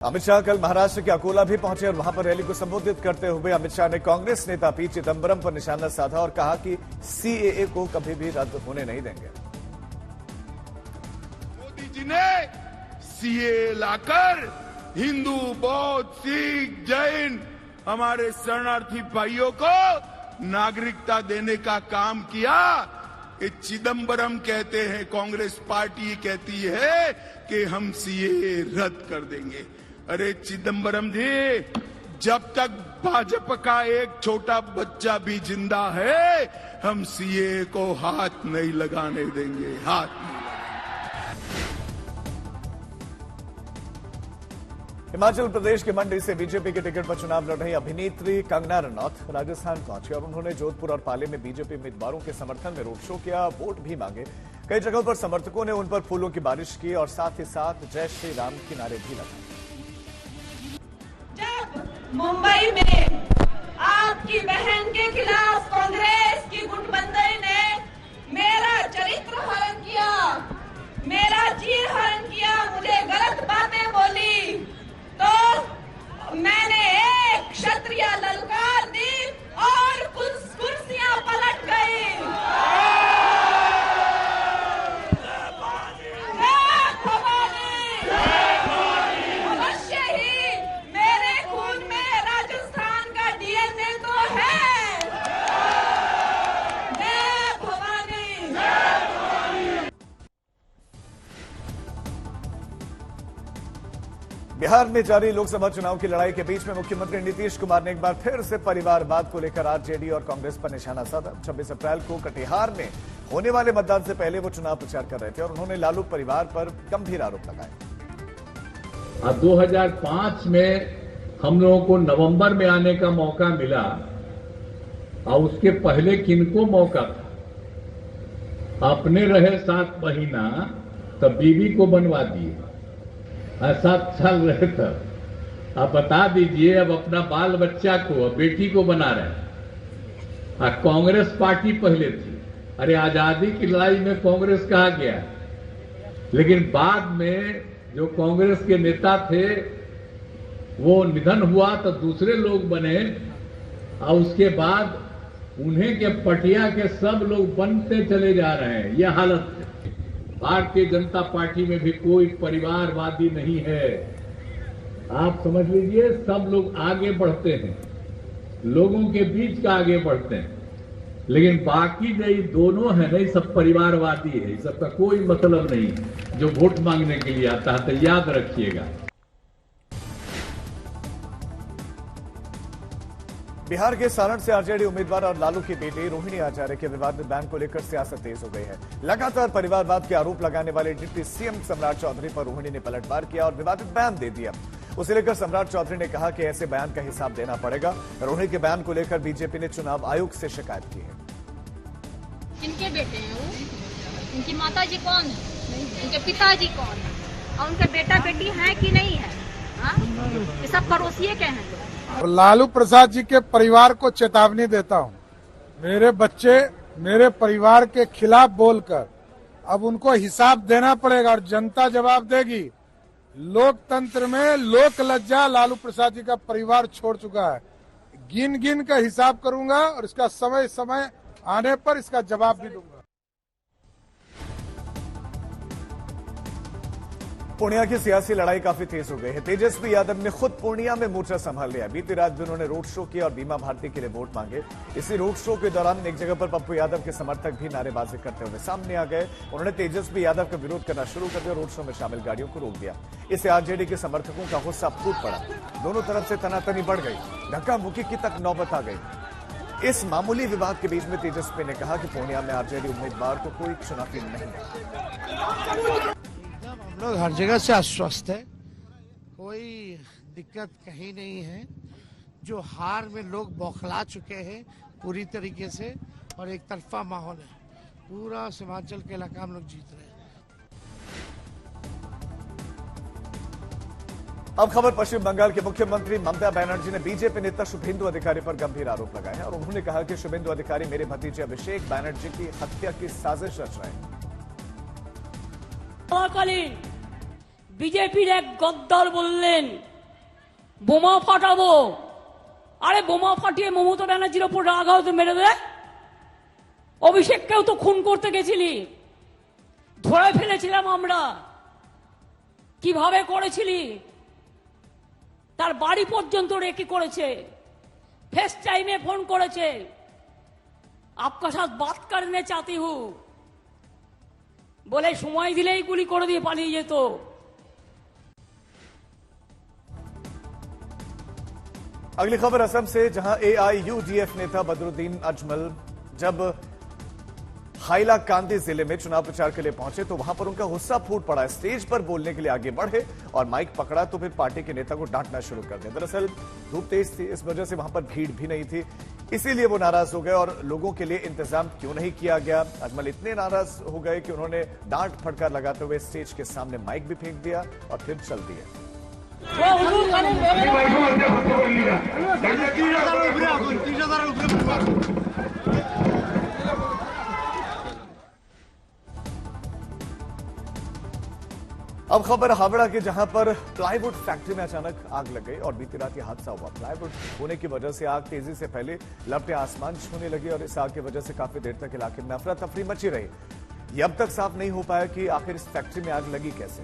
अमित शाह कल महाराष्ट्र के अकोला भी पहुंचे और वहां पर रैली को संबोधित करते हुए अमित शाह ने कांग्रेस नेता पी चिदंबरम पर निशाना साधा और कहा कि सीएए को कभी भी रद्द होने नहीं देंगे। मोदी जी ने सीएए लाकर हिंदू, बौद्ध, सिख, जैन हमारे शरणार्थी भाइयों को नागरिकता देने का काम किया। ये चिदंबरम कहते हैं, कांग्रेस पार्टी कहती है कि हम सीएए रद्द कर देंगे। अरे चिदंबरम जी, जब तक भाजपा का एक छोटा बच्चा भी जिंदा है, हम सीएए को हाथ नहीं लगाने देंगे, हाथ नहीं। हिमाचल प्रदेश के मंडी से बीजेपी के टिकट पर चुनाव लड़ रही अभिनेत्री कंगना रनौत राजस्थान पहुंची और उन्होंने जोधपुर और पाले में बीजेपी उम्मीदवारों के समर्थन में रोड शो किया, वोट भी मांगे। कई जगहों पर समर्थकों ने उन पर फूलों की बारिश की और साथ ही साथ जय श्री राम के नारे भी लगाए। जब मुंबई में आपकी बहन के खिलाफ कांग्रेस की गुटबंदी ने मेरा चरित्र हरण किया, मेरा चीर हरण किया, मुझे गलत बातें बोली, तो मैंने एक क्षत्रिय ललकार दी और कुर्सियां पलट गई। अवश्य ही मेरे खून में राजस्थान का डीएनए तो है। जय भवानी। बिहार में जारी लोकसभा चुनाव की लड़ाई के बीच में मुख्यमंत्री नीतीश कुमार ने एक बार फिर से परिवारवाद को लेकर आरजेडी और कांग्रेस पर निशाना साधा। 26 अप्रैल को कटिहार में होने वाले मतदान से पहले वो चुनाव प्रचार कर रहे थे और उन्होंने लालू परिवार पर गंभीर आरोप लगाए। 2005 में हम लोगों को नवंबर में आने का मौका मिला और उसके पहले किनको मौका था? अपने रहे 7 महीना तब बीवी को बनवा दिए, 7 साल रहे तब। आप बता दीजिए, अब अपना बाल बच्चा को, बेटी को बना रहे। कांग्रेस पार्टी पहले थी। अरे आजादी की लड़ाई में कांग्रेस कहा गया, लेकिन बाद में जो कांग्रेस के नेता थे वो निधन हुआ तो दूसरे लोग बने और उसके बाद उन्हें के पटिया के सब लोग बनते चले जा रहे हैं। यह हालत है। भारतीय जनता पार्टी में भी कोई परिवारवादी नहीं है। आप समझ लीजिए, सब लोग आगे बढ़ते हैं, लोगों के बीच का आगे बढ़ते हैं, लेकिन बाकी जो ये दोनों है नहीं, सब परिवारवादी है। सबका कोई मतलब नहीं। जो वोट मांगने के लिए आता है तो याद रखिएगा। बिहार के सारण से आरजेडी उम्मीदवार और लालू की बेटी रोहिणी आचार्य के विवादित बयान को लेकर सियासत तेज हो गई है। लगातार परिवारवाद के आरोप लगाने वाले डिप्टी सीएम सम्राट चौधरी पर रोहिणी ने पलटवार किया और विवादित बयान दे दिया। उसे लेकर सम्राट चौधरी ने कहा कि ऐसे बयान का हिसाब देना पड़ेगा। रोहिणी के बयान को लेकर बीजेपी ने चुनाव आयोग से शिकायत की है। किनके बेटे हैं वो? उनकी माताजी कौन है? उनके पिताजी कौन है? और उनके बेटा बेटी हैं कि नहीं है? ये सब पड़ोसी के हैं। और लालू प्रसाद जी के परिवार को चेतावनी देता हूं, मेरे बच्चे मेरे परिवार के खिलाफ बोलकर अब उनको हिसाब देना पड़ेगा और जनता जवाब देगी। लोकतंत्र में लोक लज्जा लालू प्रसाद जी का परिवार छोड़ चुका है। गिन गिन कर हिसाब करूंगा और इसका समय समय आने पर इसका जवाब भी दूंगा। पूर्णिया की सियासी लड़ाई काफी तेज हो गई है। तेजस्वी यादव ने खुद पूर्णिया में मोर्चा संभाल लिया। बीती रात भी उन्होंने रोड शो किया और बीमा भारती के लिए वोट मांगे। इसी रोड शो के दौरान एक जगह पर पप्पू यादव के समर्थक भी नारेबाजी करते हुए सामने आ गए। उन्होंने तेजस्वी यादव का विरोध करना शुरू कर दिया, रोड शो में शामिल गाड़ियों को रोक दिया। इससे आरजेडी के समर्थकों का गुस्सा फूट पड़ा। दोनों तरफ से तनातनी बढ़ गई, धक्का मुक्की की तक नौबत आ गई। इस मामूली विवाद के बीच में तेजस्वी ने कहा कि पूर्णिया में आरजेडी उम्मीदवार को कोई चुनौती नहीं है। हम लोग हर जगह से आश्वस्त है, कोई दिक्कत कहीं नहीं है। जो हार में लोग बौखला चुके हैं पूरी तरीके से और एक तरफा माहौल है। पूरा सीमांचल के इलाका हम लोग जीत रहे हैं। अब खबर पश्चिम बंगाल के मुख्यमंत्री ममता बनर्जी ने बीजेपी नेता शुभेंदु अधिकारी पर गंभीर आरोप लगाए हैं और उन्होंने कहा कि शुभेंदु अधिकारी मेरे भतीजे अभिषेक बनर्जी की हत्या की साजिश रच रहे हैं। বিজেপির এক গদ্দার বললেন বোমা ফাটাবো। আরে বোমা ফাটিয়ে মমতা ব্যানার্জির ওপর রাগ হয়তো মেরে দেয়। অভিষেককেও তো খুন করতে গেছিলি, ধরে ফেলেছিলাম আমরা। কিভাবে করেছিলি? তার বাড়ি পর্যন্ত রেকি করেছে, ফেস টাইমে ফোন করেছে, आपका साथ बात करने चाहती हूं बोले সময় দিলেই গুলি করে দিয়ে পালিয়ে যেত। अगली खबर असम से, जहां एआईयूडीएफ नेता बदरुद्दीन अजमल जब हाइलाकांदी जिले में चुनाव प्रचार के लिए पहुंचे तो वहां पर उनका गुस्सा फूट पड़ा। स्टेज पर बोलने के लिए आगे बढ़े और माइक पकड़ा तो फिर पार्टी के नेता को डांटना शुरू कर दिया। दरअसल धूप तेज थी, इस वजह से वहां पर भीड़ भी नहीं थी, इसीलिए वो नाराज हो गए और लोगों के लिए इंतजाम क्यों नहीं किया गया। अजमल इतने नाराज हो गए कि उन्होंने डांट फटकार लगाते हुए स्टेज के सामने माइक भी फेंक दिया और फिर चल दिए। अब खबर हावड़ा की, जहां पर प्लाईवुड फैक्ट्री में अचानक आग लग गई और बीती रात यह हादसा हुआ। प्लाईवुड होने की वजह से आग तेजी से फैली, लपटें आसमान छूने लगी और इस आग की वजह से काफी देर तक इलाके में अफरा तफरी मची रही। ये अब तक साफ नहीं हो पाया कि आखिर इस फैक्ट्री में आग लगी कैसे।